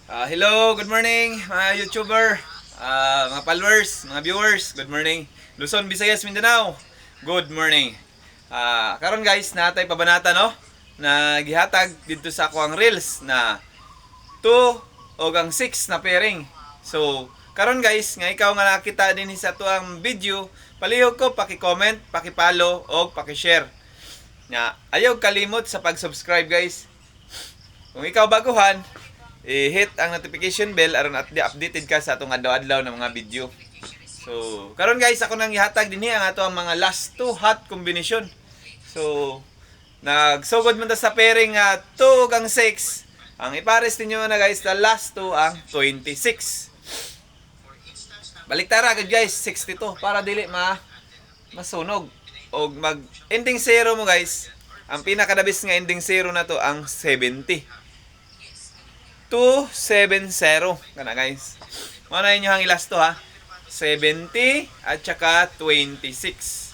Hello, good morning mga YouTuber, mga followers, mga viewers, good morning. Luzon, Visayas, Mindanao, good morning. Karon guys, natay pabanata no na gihatag dito sa ako ang reels na 2 o ang 6 na pairing. So, karon guys, nga ikaw nga nakita din sa tuang video, palihog ko paki-comment, paki-follow o paki-share. Ayaw kalimot sa pag-subscribe guys. Kung ikaw baguhan, i-hit ang notification bell aron at updated ka sa atong adlaw-adlaw na mga video. So, karon guys, ako nang ihatag dinhi ang ato ang mga last two hot combination. So, nagsugod man ta sa pairing nga 2 kang 6. Ang ipares ninyo na guys, the last two ang 26. Baliktara agad guys, 62 para dili masunog. Og mag ending zero mo guys, ang pinakadabis nga ending zero na to ang 70. 270 kana guys. Mao na inyo ang ilas to ha. 70 at saka 26.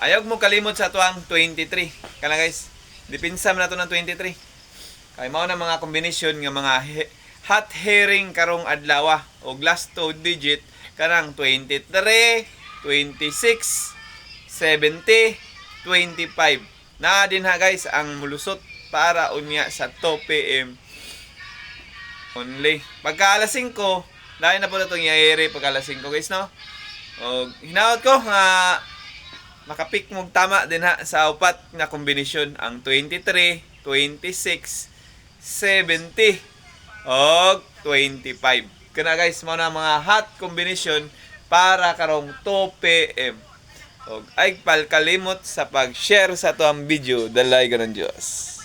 Ayaw mo kalimot sa to ang 23. Kana guys. Dipinsa man nato ng 23. Kay mao na mga combination nga mga hot herring karong adlaw og last two digit kanang 23, 26, 70, 25. Na din ha guys ang mulusot para unya sa 2 PM only. Pagka alas 5, dahil na po na itong yayari pagka alas 5 guys no. O hinaot ko nga makapik mong tama din ha sa upat na kombinasyon ang 23, 26, 70 o 25. Kana guys, mo na mga hot combination para karong 2 PM. Og ay palkalimot sa pag-share sa to ang video. Dalay ka ng Diyos.